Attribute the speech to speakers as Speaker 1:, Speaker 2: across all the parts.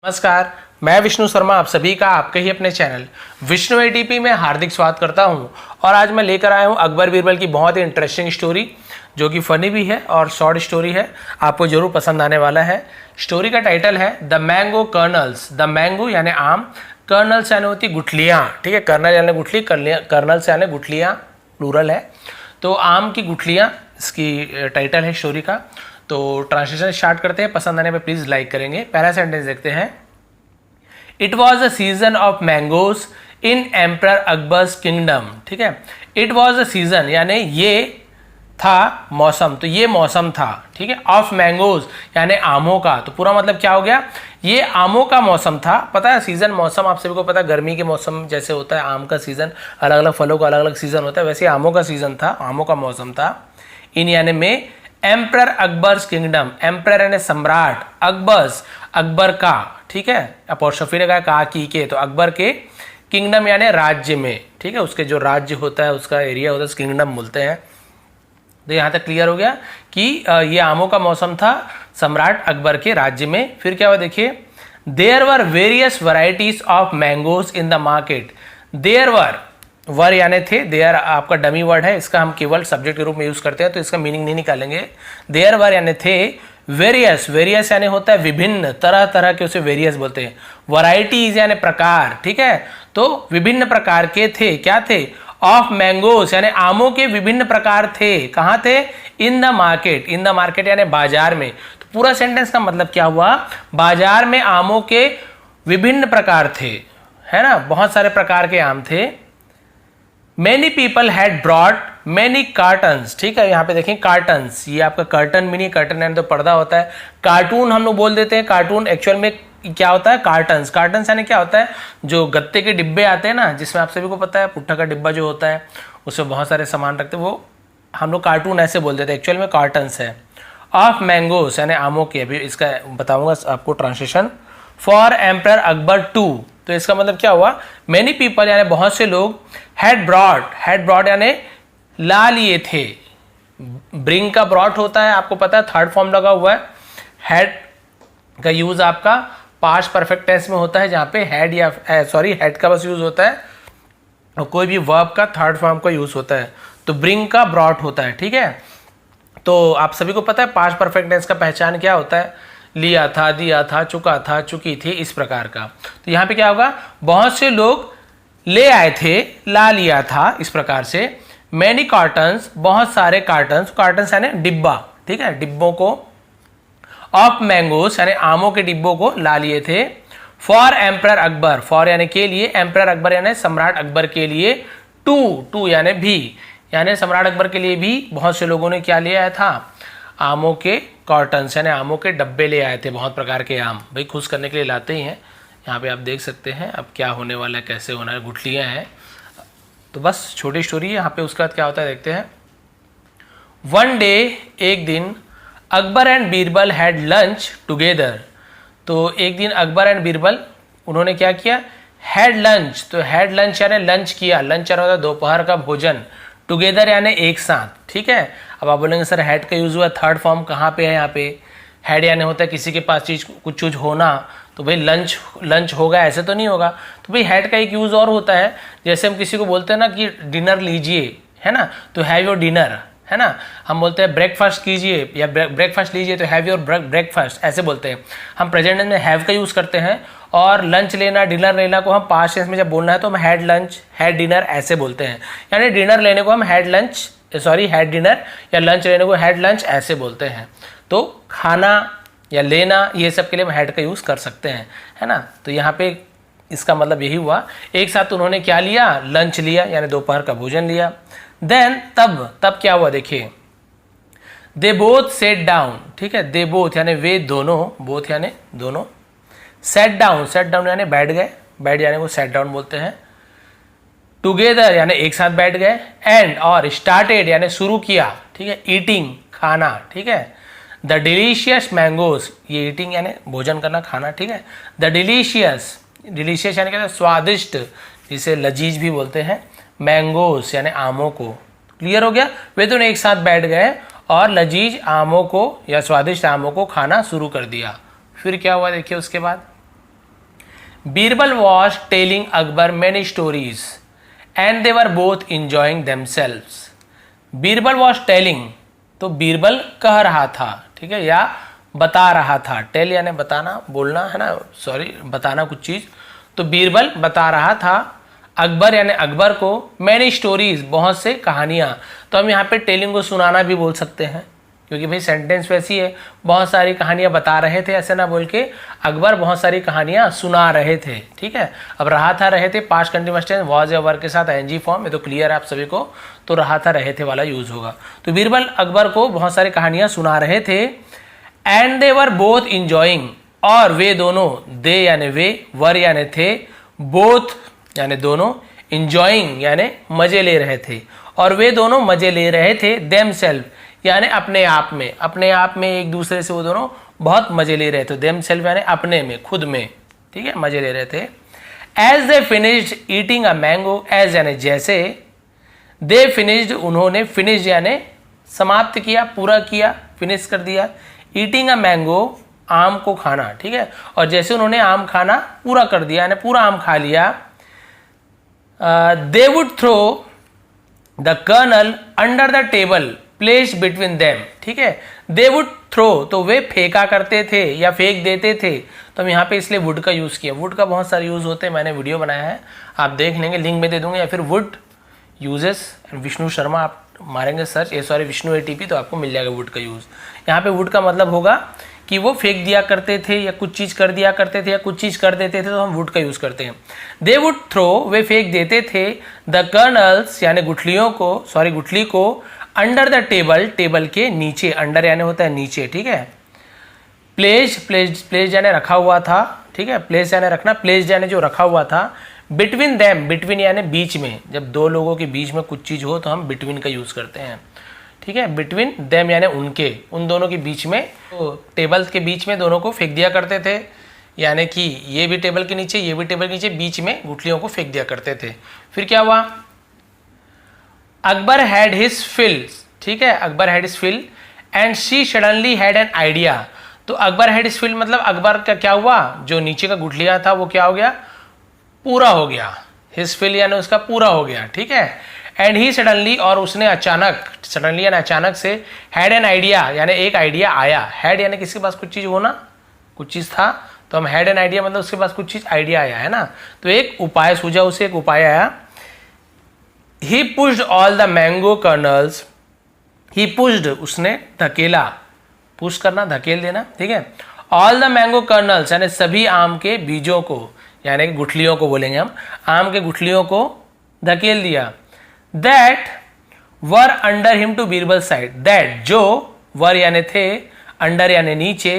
Speaker 1: नमस्कार, मैं विष्णु शर्मा आप सभी का आपके ही अपने चैनल विष्णु एटीपी में हार्दिक स्वागत करता हूं। और आज मैं लेकर आया हूं अकबर बीरबल की बहुत ही इंटरेस्टिंग स्टोरी, जो कि फनी भी है और शॉर्ट स्टोरी है, आपको जरूर पसंद आने वाला है। स्टोरी का टाइटल है the mango colonel's. The mango यानी आम, कर्नल्स यानी होती गुठलियाँ, ठीक है। कर्नल यानी गुठली, कर्नल्स यानी गुठलियाँ, प्लूरल है। तो आम की गुठलियाँ इसकी टाइटल है स्टोरी का। तो ट्रांसलेशन स्टार्ट करते हैं। पसंद आने पे प्लीज़ लाइक करेंगे। पहला सेंटेंस देखते हैं। It was a season of mangoes in emperor Akbar's kingdom, ठीक है। इट वॉज अ सीजन यानी ये था मौसम, तो ये मौसम था, ठीक है। ऑफ मैंगोज यानी आमों का, तो पूरा मतलब क्या हो गया, ये आमों का मौसम था। पता है सीजन मौसम आप सभी को पता है, गर्मी के मौसम जैसे होता है आम का सीजन, अलग अलग फलों का अलग अलग सीजन होता है, वैसे आमों का सीजन था, आमों का मौसम था। इन यानी में एम्पर अकबर्स किंगडम, एम्पर यानी सम्राट, अकबर्स अकबर का, ठीक है। अपोस्ट्रोफी ने कहा की के, तो अकबर के, किंगडम यानी राज्य में, ठीक है। उसके जो राज्य होता है, उसका एरिया होता है, उसको किंगडम बोलते हैं। तो यहाँ तक क्लियर हो गया कि ये आमों का मौसम था सम्राट अकबर के राज्य में। फिर क्या हुआ देखिए, there were various varieties of mangoes in the market. There were यानी थे, देयर आपका डमी वर्ड है, इसका हम केवल सब्जेक्ट के रूप में यूज करते हैं, तो इसका मीनिंग नहीं निकालेंगे। देयर वर यानी थे, वेरियस, वेरियस यानी होता है विभिन्न, तरह तरह के उसे वेरियस बोलते हैं। वराइटीज यानी प्रकार, ठीक है। तो विभिन्न प्रकार के थे, क्या थे, ऑफ मैंगोस यानी आमों के विभिन्न प्रकार थे। कहाँ थे, इन the market, in the market यानी बाजार में। तो पूरा सेंटेंस का मतलब क्या हुआ, बाजार में आमों के विभिन्न प्रकार थे, है ना, बहुत सारे प्रकार के आम थे। Many people had brought many cartons, ठीक है। यहाँ पे देखें कार्टन्स, ये आपका कर्टन मिनी, कर्टन यानी तो पर्दा होता है। कार्टून हम लोग बोल देते हैं, कार्टून एक्चुअल में क्या होता है, कार्टन्स। कार्टन्स यानी क्या होता है, जो गत्ते के डिब्बे आते हैं ना, जिसमें आप सभी को पता है पुट्ठा का डिब्बा जो होता है, उसमें बहुत सारे सामान रखते हैं, वो हम लोग कार्टून ऐसे बोल देते हैं, एक्चुअल में कार्टन्स है। ऑफ मैंगोस यानी आमों के, अभी इसका बताऊंगा आपको translation. For emperor Akbar to, तो इसका मतलब क्या हुआ, मैनी पीपल यानी बहुत से लोग, हैड ब्रॉड यानी ला लिए थे। ब्रिंग का ब्रॉट होता है, आपको पता है, थर्ड फॉर्म लगा हुआ है। हैड का यूज आपका पास्ट परफेक्ट टेंस में होता है, जहां पे हैड या हैड का बस यूज होता है, और कोई भी वर्ब का थर्ड फॉर्म का यूज होता है। तो ब्रिंग का ब्रॉट होता है, ठीक है। तो आप सभी को पता है पास्ट परफेक्ट टेंस का पहचान क्या होता है, लिया था, दिया था, चुका था, चुकी थी, इस प्रकार का। तो यहाँ पे क्या होगा, बहुत से लोग ले आए थे, ला लिया था, इस प्रकार से। मैनी कार्टन्स, बहुत सारे कार्टन्स, कार्टन्स यानी डिब्बा, ठीक है, डिब्बों को। ऑफ मैंगोस यानी आमों के डिब्बों को ला लिए थे। फॉर एम्पर अकबर, फॉर यानी के लिए, एम्पर अकबर यानी सम्राट अकबर के लिए। टू यानी भी, यानी सम्राट अकबर के लिए भी बहुत से लोगों ने क्या लिया था, आमों के कार्टन्स यानी आमों के डब्बे ले आए थे। बहुत प्रकार के आम भाई खुश करने के लिए लाते ही हैं। यहाँ पे आप देख सकते हैं अब क्या होने वाला है, कैसे होना है, गुठलियाँ हैं। तो बस छोटी स्टोरी है। यहाँ पे उसके बाद क्या होता है देखते हैं। वन डे, एक दिन, Akbar and Birbal had lunch together. तो एक दिन अकबर एंड बीरबल उन्होंने क्या किया, हैड लंच, तो हैड लंच यानी लंच किया, लंच यानी होता है दोपहर का भोजन, टुगेदर यानी एक साथ, ठीक है। अब आप बोलेंगे सर हैड का यूज हुआ, थर्ड फॉर्म कहाँ पे है, यहाँ पे हैड यानी होता है किसी के पास चीज, कुछ चीज होना, तो भाई लंच होगा, ऐसे तो नहीं होगा। तो भाई हैड का एक यूज और होता है, जैसे हम किसी को बोलते हैं ना कि डिनर लीजिए, है ना, तो हैव योर डिनर, है ना। हम बोलते हैं ब्रेकफास्ट कीजिए या ब्रेकफास्ट लीजिए, तो हैव योर ब्रेकफास्ट, ऐसे बोलते हैं। हम प्रेजेंट में हैव का यूज करते हैं, और लंच लेना, डिनर लेना को हम पास्ट टेंस में जब बोलना है तो हम हैड लंच, हैड डिनर ऐसे बोलते हैं। यानी डिनर लेने को हम हैड डिनर, या लंच लेने को हैड लंच ऐसे बोलते हैं। तो खाना या लेना, ये सब के लिए हम हैड का यूज कर सकते हैं, है ना। तो यहाँ पे इसका मतलब यही हुआ, एक साथ उन्होंने क्या लिया, लंच लिया यानी दोपहर का भोजन लिया। देन तब क्या हुआ देखिए, दे बोथ सेट डाउन, ठीक है। दे बोथ यानी वे दोनों, बोथ यानी दोनों। सेट डाउन यानी बैठ गए, बैठ जाने को सेट डाउन बोलते हैं। टुगेदर यानी एक साथ बैठ गए। एंड और स्टार्टेड यानी शुरू किया, ठीक है, ईटिंग खाना, ठीक है। द डिलीशियस मैंगोस, ये ईटिंग यानी भोजन करना, खाना, ठीक है। द डिलीशियस यानी क्या, स्वादिष्ट, जिसे लजीज भी बोलते हैं, मैंगोस यानी आमों को। क्लियर हो गया, वे दोनों एक साथ बैठ गए और लजीज आमों को या स्वादिष्ट आमों को खाना शुरू कर दिया। फिर क्या हुआ देखिए उसके बाद, Birbal was telling Akbar many stories and they were both enjoying themselves. Birbal was telling, तो बीरबल कह रहा था, ठीक है, या बता रहा था। टेल यानी बताना, बोलना है ना, सॉरी, बताना कुछ चीज़। तो बीरबल बता रहा था अकबर यानी अकबर को मैनी स्टोरीज, बहुत से कहानियाँ। तो हम यहाँ पे टेलिंग को सुनाना भी बोल सकते हैं, क्योंकि भाई सेंटेंस वैसी है, बहुत सारी कहानियाँ बता रहे थे, ऐसे ना बोल के अकबर बहुत सारी कहानियाँ सुना रहे थे, ठीक है। अब रहा था रहे थे पास्ट कंटिन्यूअस टेंस वॉज या वर के साथ आईएनजी फॉर्म, ये तो क्लियर है आप सभी को, तो रहा था रहे थे वाला यूज होगा। तो बीरबल अकबर को बहुत सारी कहानियाँ सुना रहे थे। And they were both enjoying, और वे दोनों, दे यानी वे, वर यानी थे, बोथ यानी दोनों, इंजॉइंग यानी मजे ले रहे थे, और वे दोनों मजे ले रहे थे देमसेल्फ यानी अपने आप में, अपने आप में एक दूसरे से वो दोनों बहुत मजे ले रहे थे। देमसेल्फ यानी अपने में, खुद में, ठीक है, मजे ले रहे थे। As they finished eating a mango, as यानी जैसे, दे फिनिश्ड उन्होंने, फिनिश यानी समाप्त किया, पूरा किया, फिनिश कर दिया, ईटिंग अ मैंगो आम को खाना, ठीक है, और जैसे उन्होंने आम खाना पूरा कर दिया यानी पूरा आम खा लिया। They would throw the kernel under the table placed between them, ठीक है। दे वुड थ्रो, तो वे फेंका करते थे या फेंक देते थे, तो हम यहाँ पे इसलिए वुड का यूज़ किया। वुड का बहुत सारे यूज़ होते हैं, मैंने वीडियो बनाया है, आप देख लेंगे, लिंक में दे दूंगा, या फिर वुड यूजेस विष्णु शर्मा आप मारेंगे सर्च, सॉरी विष्णु एटीपी, तो आपको मिल जाएगा वुड का यूज़। यहाँ पे वुड का मतलब होगा कि वो फेंक दिया करते थे या कुछ चीज़ कर दिया करते थे या कुछ चीज़ कर देते थे, तो हम वुड का यूज़ करते हैं। दे वुड थ्रो, वे फेंक देते थे, द कर्नल्स यानी गुठलियों को, सॉरी गुठली को, अंडर द टेबल, टेबल के नीचे, अंडर यानी होता है नीचे, ठीक है। प्लेस, प्लेस, प्लेस यानी रखा हुआ था, ठीक है, प्लेस यानी रखना, प्लेस यानी जो रखा हुआ था। बिटवीन देम, बिटवीन यानी बीच में, जब दो लोगों के बीच में कुछ चीज़ हो तो हम बिटवीन का यूज़ करते हैं, ठीक है। बिटवीन देम यानी उनके, उन दोनों के बीच में, तो टेबल के बीच में दोनों को फेंक दिया करते थे, यानी कि ये भी टेबल के नीचे, ये भी टेबल के नीचे, बीच में गुठलियों को फेंक दिया करते थे। फिर क्या हुआ, अकबर हैड हिज फिल, ठीक है, Akbar had his fill and she suddenly had an idea. तो अकबर हैड हिज फिल मतलब अकबर का क्या हुआ, जो नीचे का गुठलिया था वो क्या हो गया, पूरा हो गया, हिज फिल यानी उसका पूरा हो गया, ठीक है। एंड ही सडनली, और उसने अचानक, सडनली यानी अचानक से, हैड एन आइडिया यानी एक आइडिया आया, हैड यानी किसके पास कुछ चीज़ होना, कुछ चीज़ था, तो हम हैड एन आइडिया मतलब उसके पास कुछ चीज़ आइडिया आया है ना, तो एक उपाय सूझा उसे, एक उपाय आया। ही pushed all the mango kernels, he pushed उसने धकेला, पुश करना धकेल देना, ठीक है, ऑल द मैंगो कर्नल्स यानी सभी आम के बीजों को, यानी गुठलियों को बोलेंगे हम, आम के गुठलियों को धकेल दिया। That were under him to Birbal side, that जो, वर यानी थे, अंडर यानी नीचे,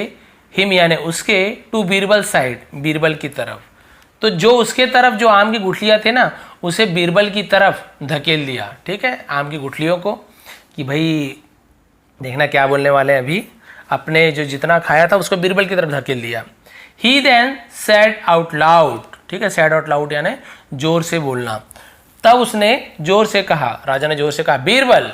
Speaker 1: हिम यानी उसके, टू बीरबल साइड बीरबल की तरफ, तो जो उसके तरफ जो आम की गुठलियां थे ना उसे बीरबल की तरफ धकेल दिया, ठीक है, आम की गुठलियों को, कि भाई देखना क्या बोलने वाले हैं अभी, अपने जो जितना खाया था उसको बीरबल की तरफ धकेल दिया। ही देन सेड आउट लाउड, ठीक है, सेड आउट लाउड यानी जोर से बोलना, तब उसने जोर से कहा, राजा ने जोर से कहा, Birbal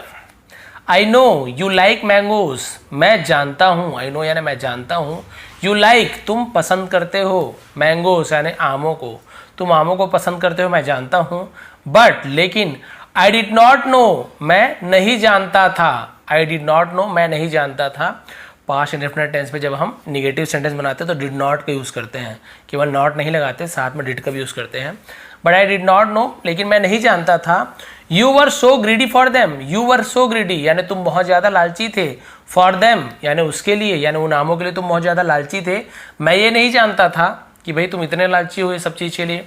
Speaker 1: I know you like mangoes, मैं जानता हूँ, आई नो यानी मैं जानता हूँ, यू लाइक तुम पसंद करते हो, मैंगोज यानी आमों को, तुम आमों को पसंद करते हो, मैं जानता हूँ, बट लेकिन, आई डिड नॉट नो मैं नहीं जानता था, आई डिड नॉट नो मैं नहीं जानता था। पास्ट इंडेफिनिट टेंस पे जब हम निगेटिव सेंटेंस बनाते हैं तो डिड नॉट का यूज़ करते हैं, केवल नॉट नहीं लगाते, साथ में डिड का भी यूज़ करते हैं। But I did not know, लेकिन मैं नहीं जानता था। You were so greedy for them, you were so greedy यानी तुम बहुत ज़्यादा लालची थे, फॉर देम यानी उसके लिए, यानी उन आमों के लिए तुम बहुत ज़्यादा लालची थे, मैं ये नहीं जानता था कि भाई तुम इतने लालची हो ये सब चीज़ के लिए।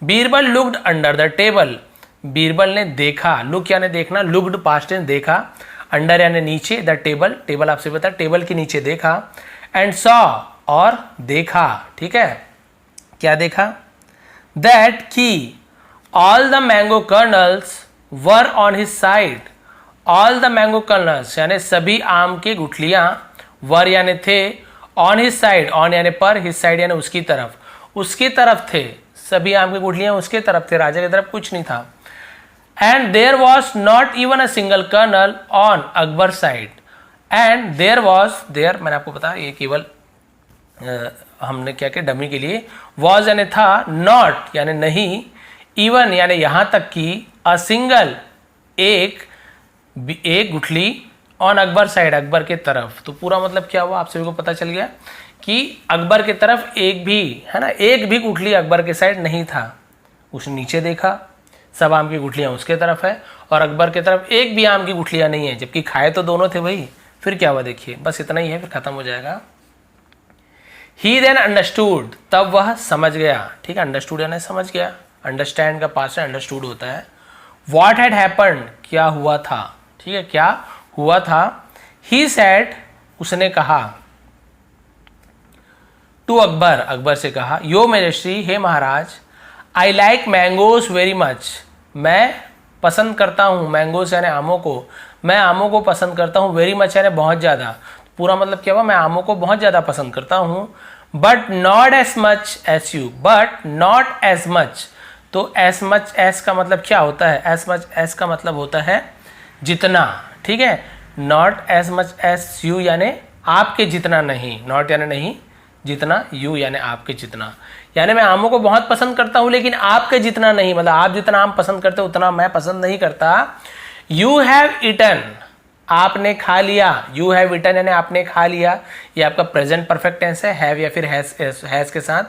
Speaker 1: Birbal looked under the table, Birbal ने देखा, लुक यानी देखना, लुक्ड पास्ट टेंस देखा, अंडर यानी नीचे, द टेबल, टेबल आपसे पता है टेबल के नीचे देखा, एंड सॉ और देखा, ठीक है, क्या देखा, दैट की all the mango colonel's were on his side, all the mango kernels यानी सभी आम के गुठलियां, वर यानी थे, ऑन हिज साइड, ऑन यानी पर, हिज साइड यानी उसकी तरफ, उसकी तरफ थे, सभी आम की गुठलियां उसके तरफ थे, राजा की तरफ कुछ नहीं था। And there was not even a single kernel on Akbar side, and there was, there मैंने आपको बताया ये केवल हमने क्या किया डमी के लिए, वॉज यानी था, नॉट यानी नहीं, इवन यानी यहां तक कि, अ सिंगल एक गुठली, ऑन अकबर साइड अकबर के तरफ। तो पूरा मतलब क्या हुआ, आप सभी को पता चल गया कि अकबर के तरफ एक भी, है ना, एक भी गुठली अकबर के साइड नहीं था। उसने नीचे देखा, सब आम की गुठलियां उसके तरफ है और अकबर के तरफ एक भी आम की गुठलियां नहीं है, जबकि खाए तो दोनों थे भाई। फिर क्या हुआ देखिए, बस इतना ही है, फिर खत्म हो जाएगा। ही देन अंडरस्टूड, तब वह समझ गया। ठीक है, अंडरस्टूड यानी समझ गया, अंडरस्टैंड का पास है अंडरस्टूड होता है। व्हाट हैड हैपेंड, क्या हुआ था। ठीक है, क्या हुआ था। ही सेड, उसने कहा, टू अकबर, अकबर से कहा, यो मेजेस्टी, हे महाराज, I like mangoes very much, मैं पसंद करता हूँ, मैंगोज यानी आमों को, मैं आमों को पसंद करता हूँ, वेरी मच यानी बहुत ज़्यादा। पूरा मतलब क्या हुआ, मैं आमों को बहुत ज़्यादा पसंद करता हूँ। But not as much as you, but not as much, तो एज मच एज का मतलब क्या होता है, एज मच एज का मतलब होता है जितना। ठीक है, not as much as you यानी आपके जितना नहीं, नॉट यानी नहीं, जितना, यू यानी आपके जितना, यानी मैं आमों को बहुत पसंद करता हूं लेकिन आपके जितना नहीं, मतलब आप जितना आम पसंद करते हो उतना मैं पसंद नहीं करता। यू हैव ईटन, आपने खा लिया, यू हैव ईटन यानी आपने खा लिया, ये आपका प्रेजेंट परफेक्ट टेंस है, हैव या फिर हैज के साथ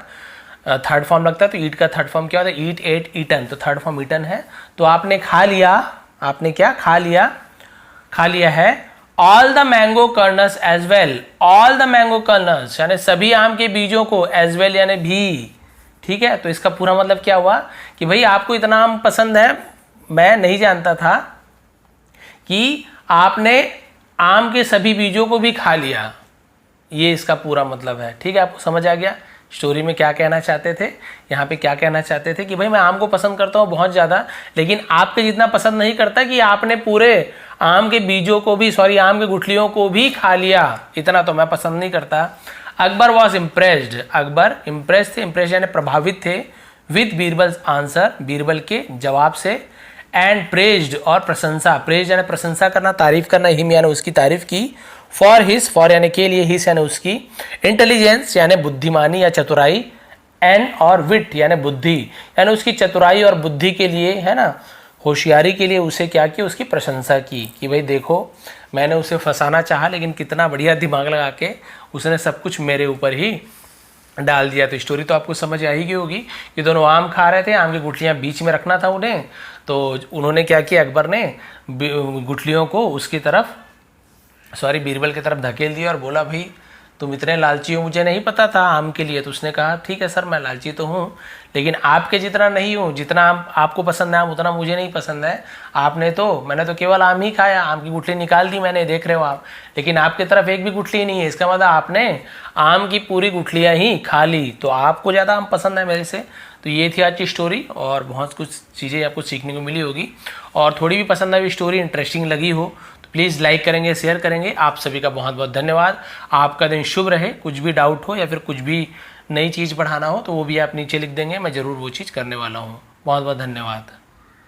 Speaker 1: थर्ड फॉर्म लगता है, तो ईट का थर्ड फॉर्म क्या होता है, ईट, एट, ईटन, तो थर्ड फॉर्म ईटन है। तो आपने खा लिया, आपने क्या खा लिया, खा लिया है। All the mango kernels as well, all the mango kernels यानी सभी आम के बीजों को, एज वेल यानी भी। ठीक है, तो इसका पूरा मतलब क्या हुआ कि भाई आपको इतना आम पसंद है, मैं नहीं जानता था कि आपने आम के सभी बीजों को भी खा लिया, ये इसका पूरा मतलब है। ठीक है, आपको समझ आ गया स्टोरी में क्या कहना चाहते थे, यहाँ पे क्या कहना चाहते थे कि भाई मैं आम को पसंद करता हूँ बहुत ज़्यादा, लेकिन आपके जितना पसंद नहीं करता कि आपने पूरे आम के बीजों को भी, सॉरी आम के गुठलियों को भी खा लिया, इतना तो मैं पसंद नहीं करता। Akbar was impressed, Akbar impress थे, इम्प्रेस यानी प्रभावित थे, विद बीरबल आंसर, बीरबल के जवाब से, एंड प्रेज्ड और प्रशंसा, प्रेज यानी प्रशंसा करना, तारीफ करना, हिम यानी उसकी तारीफ की, फॉर हिज, फॉर यानी के लिए, हिस यानी उसकी, इंटेलिजेंस यानी बुद्धिमानी या चतुराई, एंड और विट यानी बुद्धि, यानी उसकी चतुराई और बुद्धि के लिए, है ना, होशियारी के लिए उसे क्या किया, उसकी प्रशंसा की कि भाई देखो मैंने उसे फंसाना चाहा लेकिन कितना बढ़िया दिमाग लगा के उसने सब कुछ मेरे ऊपर ही डाल दिया। तो स्टोरी तो आपको समझ आई गई होगी कि दोनों आम खा रहे थे, आम की गुठलियाँ बीच में रखना था उन्हें, तो उन्होंने क्या किया, अकबर ने गुठलियों को उसकी तरफ, सॉरी बीरबल की तरफ धकेल दिया और बोला भाई तुम इतने लालची हो, मुझे नहीं पता था आम के लिए। तो उसने कहा ठीक है सर मैं लालची तो हूँ लेकिन आपके जितना नहीं हूँ, जितना आम आपको पसंद है आम उतना मुझे नहीं पसंद है। मैंने तो केवल आम ही खाया, आम की गुठली निकाल दी मैंने, देख रहे हो आप, लेकिन आपकी तरफ एक भी गुठली नहीं है, इसका मतलब आपने आम की पूरी गुठलियाँ ही खा ली, तो आपको ज़्यादा आम पसंद है मेरे से। तो ये थी आज की स्टोरी और बहुत कुछ चीज़ें आपको सीखने को मिली होगी, और थोड़ी भी पसंद आई स्टोरी, इंटरेस्टिंग लगी हो तो प्लीज़ लाइक करेंगे, शेयर करेंगे। आप सभी का बहुत बहुत धन्यवाद। आपका दिन शुभ रहे। कुछ भी डाउट हो या फिर कुछ भी नई चीज़ पढ़ाना हो तो वो भी आप नीचे लिख देंगे, मैं ज़रूर वो चीज़ करने वाला हूँ। बहुत बहुत धन्यवाद।